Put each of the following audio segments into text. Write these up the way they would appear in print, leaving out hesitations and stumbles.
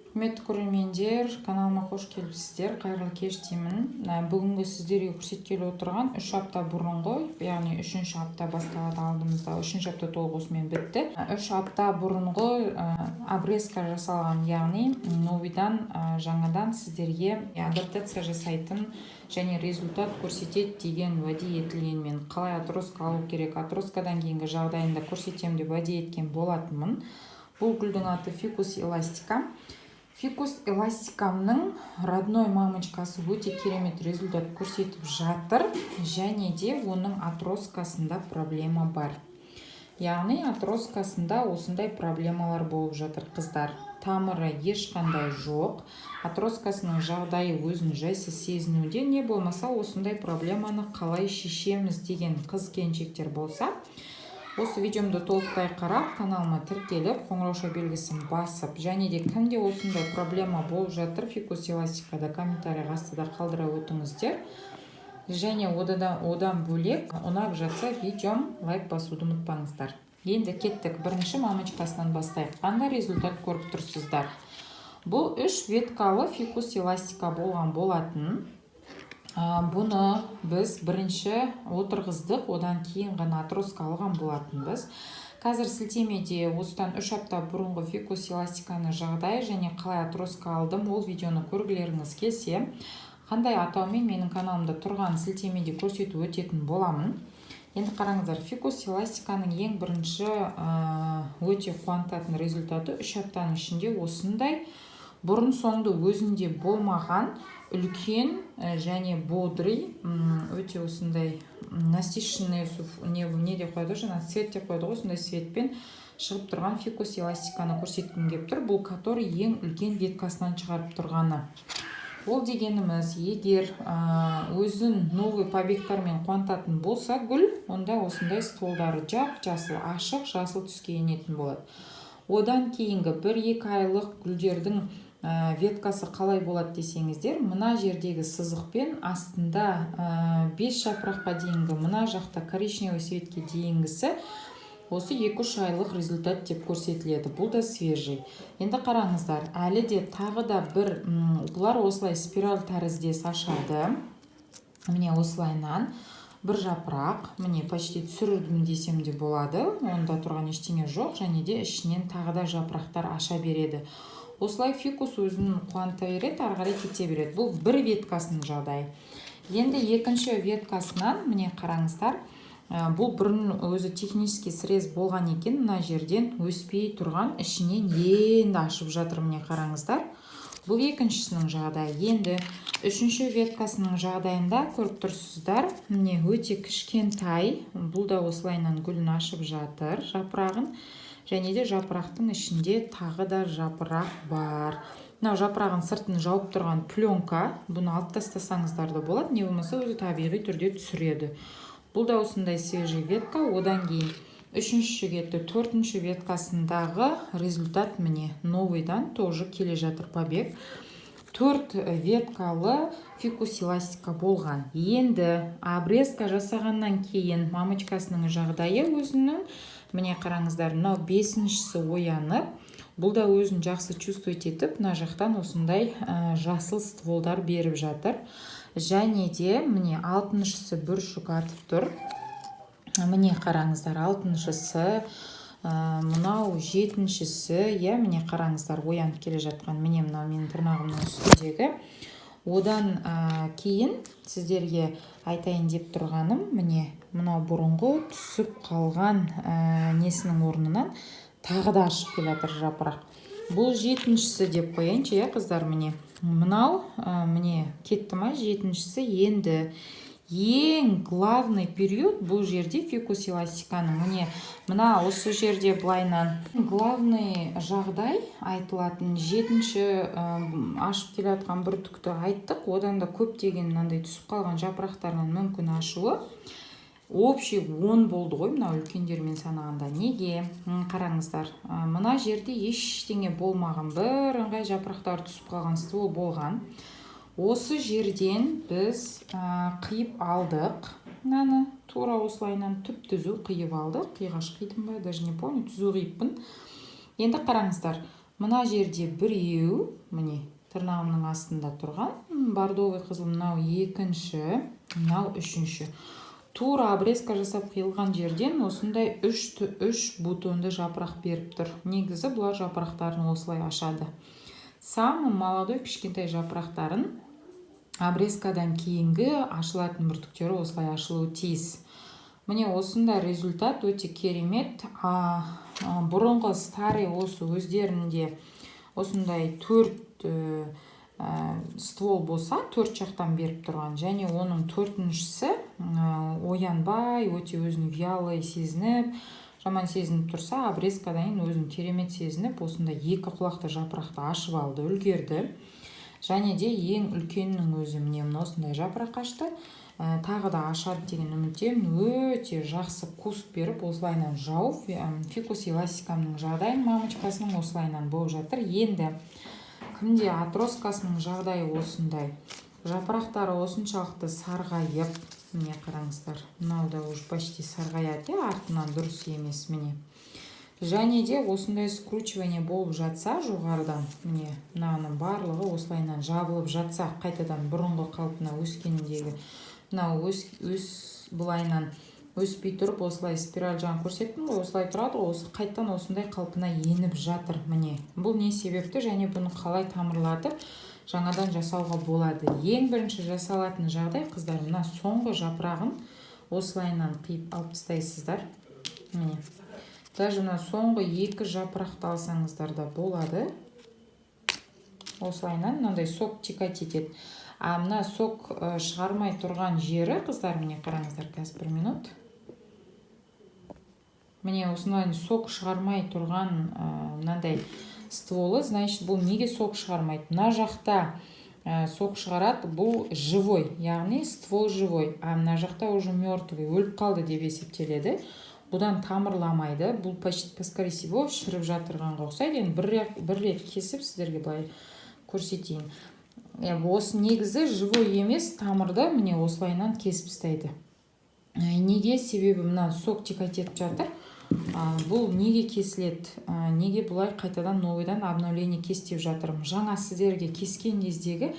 Құрметті көрермендер, каналыма қош келіпсіздер. Қайырлы кеш деймін. Бүгінгі сіздерге көрсеткелі отырған 3 апта бұрынғы, яғни 3-ші апта басталады алдымызда. 3-ші апта толық осымен бітті. 3 апта бұрынғы обрезка жасалған, яғни новидан жаңадан сіздерге адаптация жасайтын және результат көрсетеді деген уәде етілгенмен қалай отроска алу керек, отроскадан кейінгі жағдайында көрсетемін деп уәде еткен болатынмын. Бұл гүлдің аты фикус эластика. Фикус эластикамның родной мамочкасы өте керемет результат көрсетіп жатыр, және де оның отроскасында проблема бар. Яғни отроскасында осындай проблемалар болып жатыр, қыздар. Тамыры ешқандай жоқ, отроскасының жағдайы өзін жайсыз сезінуде, не болмаса осындай проблеманы қалай шешеміз деген қыз-келіншектер болса, осы видеомды толықтай қарап, каналыма тіркеліп, қоңырауша белгісін басып, және де кімде осындай проблема болып жатыр фикус эластикада комментарий астында қалдыра өтіңіздер. Және одан бөлек ұнап жатса видеом лайк басуды ұмытпаңыздар. Енді кеттік, бірінші мамочкасынан бастайық. Қандай результат көріп тұрсыздар? Бұл 3 веткалы фикус эластика болған болатын. Бұны біз бірінші отырғыздық, одан кейін ғана отроска алған болатынбыз. Қазір сілтемеде осыдан 3 апта бұрынғы фикус эластиканы жағдай және қалай отроска алдым, ол видеоны көргілеріңіз келсе, қандай атаумен менің каналымда тұрған сілтемеде көрсетіп өтетін боламын. Енді қараңыздар, фикус эластиканың ең бірінші өте қуантатын результаты 3 аптаның ішінде осындай бұрын соңды өзінде болмаған үлкен және бодрый, өте осындай насыщенный, не деп қойды, жаңа цвет деп қойды, осындай цветпен шығып тұрған фикус эластиканы көрсеткім келіп тұр. Бұл который ең үлкен веткасынан шығарып тұрғаны. Ол дегеніміз, егер өзін новый побегтармен қуантатын болса гүл, онда осындай стволдары жасыл, ашық, жасыл түске енетін болады. Одан кейінгі 1-2 айлық гүлдердің веткасы қалай болады десеңіздер, мына жердегі сызықпен астында 5 жапыраққа дейінгі, мына жақта коричневый цветке дейінгісі осы 2-3 айлық результат деп көрсетіледі. Бұл да свежий. Енді қараңыздар, әлі де тағы да бір, бұлар осылай спираль тәріздес ашады. Міне осылайнан бір жапырақ, міне почти түсірдім десем де болады. Онда тұрған ештеңе жоқ, және де ішінен тағы да жапырақтар аша береді. Осылай фикус өзін қуанта береді, арғарай кете береді. Бұл бір веткасының жағдайы. Енді екінші веткасынан, міне қараңыздар, бұл бұрын өзі технический срез болған екен, мына жерден өспей тұрған, ішінен енді ашып жатыр, міне қараңыздар. Бұл екіншісінің жағдайы. Енді үшінші веткасының жағдайында көріп тұрсыздар, міне өте кішкентай, бұл да осылайнан гүлін ашып жатыр, жапырағын. Және де жапырақтың ішінде тағы да жапырақ бар. Мынау жапырағын сыртын жауып тұрған пленка, бұны алып тастасаңыздар да болады, не болмаса өзі табиғи түрде түсіреді. Бұл да осындай свежий ветка. Одан кейін 3-ші кетті, 4-ші веткасындағы результат міне новыйдан тоже келе жатыр побег. 4 веткалы фикус эластика болған. Енді обрезка жасағаннан кейін мамочкасының жағдайы өзінің, міне қараңыздар, мынау 5-шісі оянып, бұл да өзін жақсы чувствовать етіп, мына жақтан осындай жасыл стволдар беріп жатыр. Және де міне 6-шісі бүршік атып тұр. Міне қараңыздар, 6-шісі, мынау 7-шісі, міне қараңыздар, оянып келе жатқан, міне мынау менің тырнағымның үстіндегі. Одан кейін сіздерге айтайын деп тұрғаным, міне мынау бұрынғы түсіп қалған несінің орнынан тағы да ашып келе жатыр жапырақ. Бұл 7-шісі деп қояйыншы, қыздар, міне мынау, міне кетті ма 7-шісі. Енді ең главный период бұл жерде фикус эластиканың, міне мына осы жерде былайнан главный жағдай айтылатын 7-ші ашып келе жатқан бір түкті айттық. Одан да көптеген мынандай түсіп қалған жапырақтарынан мүмкін ашуы. Общий 10 болды ғой, мына үлкендермен санағанда. Неге? Қараңыздар, мына жерде ештеңе болмаған, бір ыңғай жапырақтар түсіп қалған ствол болған. Осы жерден біз қиып алдық. Мынаны тура осылайнан түп түзу қиып алдық. Қиғаш қидым ба, даже не помню, түзу қиыппын. Енді қараңыздар, Мына жерде біреу, міне тырнағымның астында тұрған, бордовый қызыл мынау екінші, мынау үшінші. Тура обрезка жасап қиылған жерден осындай үш бутонды жапырақ беріп тұр. Негізі бұлар жапырақтарын осылай ашады. Самый молодой кішкентай жапырақтарын обрезкадан кейінгі ашылатын бүртіктері осылай ашылуы тиіс. Міне осындай результат өте керемет. Бұрынғы старый осы өздерінде осындай 4 ствол болса, 4 жақтан беріп тұрған, және оның 4-шісі оянбай, өте өзін вялый сезініп, жаман сезініп тұрса, обрезкадан өзін керемет сезініп, осындай 2 құлақты жапырақты ашып алды, үлгерді. Және де ең үлкеннің өзі міне осындай жапырақ ашты. Тағы да ашады деген үміттемін. Өте жақсы куст беріп, осылайынан жауып, фикус эластикамның жағдайын мамочкасының осылайынан болып жатыр. Енді кімде атроскасының жағдайы осындай. Жапырақтары осыншалықты сарғайып, міне қараңыздар, мынау да уже почти сарғаяды, артынан дұрыс емес міне. Және де осындай скручивание болып жатса жоғарыдан, міне мынаның барлығы осылайынан жабылып жатса, қайтадан бұрынғы қалпына өскеніндегі мынау бұлайынан өспей тұрып, осылай спираль жағын көрсеттім ғой, осылай тұрады, осы қайттан осындай қалпына еніп жатыр. Міне бұл не себепті және бұны қалай тамырлатып жаңадан жасауға болады. Ең бірінші жасалатын жағдай, қыздар, мына соңғы жапырағын осылайынан қиып алып тастайсыздар. Міне даже мына соңғы 2 жапырақты алсаңыздар да болады. Осылайынан мынандай сок текать етеді. Мына сок шығармай тұрған жері, қыздар, міне қараңыздар, қазір 1 минут. Міне осындай сок шығармай тұрған мынандай стволы, значит, бұл неге сок шығармайды? Мына жақта сок шығарады, бұл живой, яғни ствол живой, мына жақта уже мертвый, өліп қалды деп есептеледі. Бұдан тамырламайды, бұл почти скорее всего шіріп жатырғанға ұқсайды. Енді бір рет кесіп сіздерге былай көрсетейін. Осы негізі живой емес, тамырды міне осылайынан кесіп тастайды. Неге? Себебі мына сок текать етіп жатыр. Бұл неге кесіледі? Неге бұлай қайтадан новыйдан обновление кестеп жатырмын? Жаңа сіздерге кескен кездегі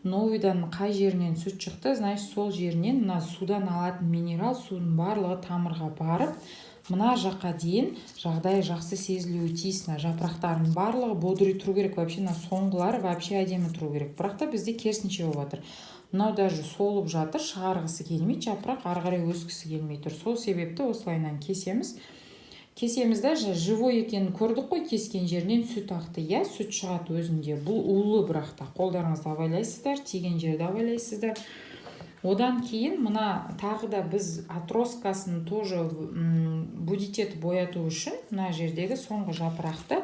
новыйдан қай жерінен сүт шықты, значит, сол жерінен мына судан алатын минерал, судың барлығы тамырға барып, мына жаққа дейін жағдай жақсы сезілуі тиіс. Жапырақтардың барлығы бодрый тұру керек, вообще соңғылары вообще әдемі тұру керек. Бірақ та бізде керісінше болып жатыр. Мынау даже солып жатыр, шығарғысы келмейді, жапырақ ары қарай өскісі келмей тұр. Сол себепті осылайынан кесеміз. Кесеміз даже живой екенін көрдік қой, кескен жерінен сүт ақты. Я сүт шығады өзінде. Бұл улы, бірақ та қолдарыңызды абайлайсыздар, тиген жерді абайлайсыздар. Одан кейін мына тағы да біз атроскасын тоже будете бояту үшін мына жердегі соңғы жапырақты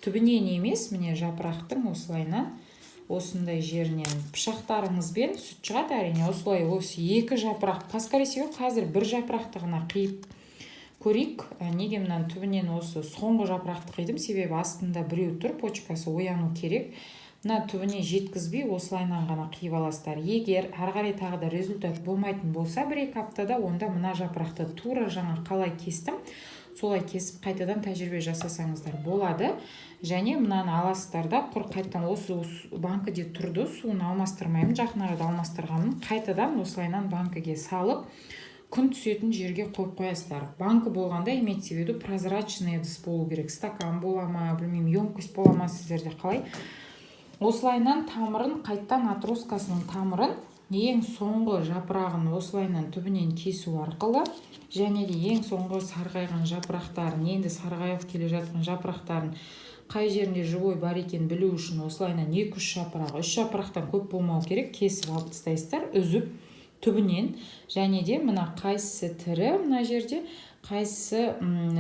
түбінен емес, міне жапырақтың осылайынан осындай жерінен пышақтарыңызбен сүт шығады, әрине. Осылай осы 2 жапырақ, скорее всего қазір 1 жапырақты ғана қиып көрейік. Неге мынан түбінен осы соңғы жапырақты қидым? Себебі астында біреу тұр, почкасы ояну керек. Мына түбіне жеткізбей осылайынан ғана қиып аласыздар. Егер ары қарай тағы да результат болмайтын болса, 1-2 аптада, онда мына жапырақты тура жаңа қалай кестім, солай кесіп қайтадан тәжірибе жасасаңыздар болады. Және мынаны аласыздар да, құр қайтадан осы банкіде тұрды, суын алмастырмаймын, жақын арада алмастырғанмын, қайтадан осылайынан банкіге салып күн түсетін жерге қойып қоясыздар. Банкі болғанда имеется в виду прозрачный ыдыс болу керек. Стакан бола ма, білмеймін, емкость бола ма, сіздерде қалай. Осылайынан тамырын, қайттан атроскасының тамырын ең соңғы жапырағын осылайынан түбінен кесу арқылы, және де ең соңғы сарғайған жапырақтарын, енді сарғайып келе жатқан жапырақтарын қай жерінде живой бар екен білу үшін осылайынан 2-3 жапырақ, 3 жапырақтан көп болмау керек, кесіп алып тастайсыздар, үзіп түбінен. Және де мына қайсысы тірі, мына жерде қайсысы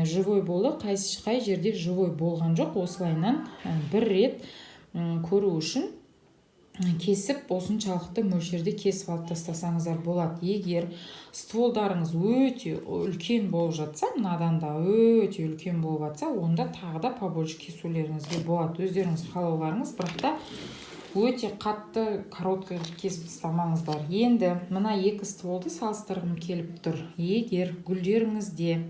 живой болды, қай жерде живой болған жоқ, осылайынан бір рет көру үшін кесіп осыншалықты мөлшерде кесіп алып тастасаңыздар болады. Егер стволдарыңыз өте үлкен болып жатса, мынадан да өте үлкен болып жатса, онда тағы да побольше кесулеріңізге болады. Өздеріңіз қалауларыңыз, бірақ та өте қатты короткий кесіп тастамаңыздар. Енді мына 2 стволды салыстырғым келіп тұр. Егер гүлдеріңізде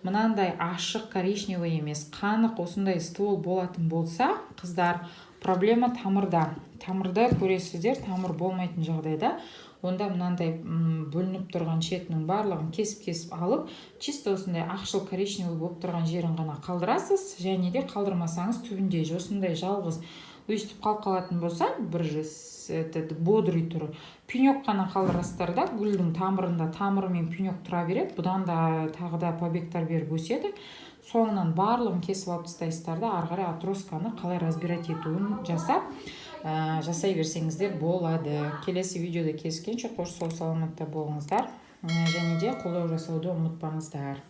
мынандай ашық коричневый емес, қанық осындай ствол болатын болса, қыздар, проблема тамырда. Тамырда көресіздер, тамыр болмайтын жағдайда онда мынандай бөлініп тұрған шетінің барлығын кесіп алып, чисто осындай ақшыл коричневый болып тұрған жерін ғана қалдырасыз, және де қалдырмасаңыз түбінде осындай жалғыз өйстіп қалатын болса, бір бодрый түрі пенек қана қалдырасыздар да, гүлдің тамырында тамыры мен пенек тұра береді, бұдан да тағы да побегтар беріп өседі. Соңынан барлығын кесіп алып тастайсыздар да, ары қарай отросканы қалай разбирать етуін жасай берсеңіздер болады. Келесі видеода кездескенше қош сау саламатта болыңыздар, және де қолдау жасауды ұмытпаңыздар.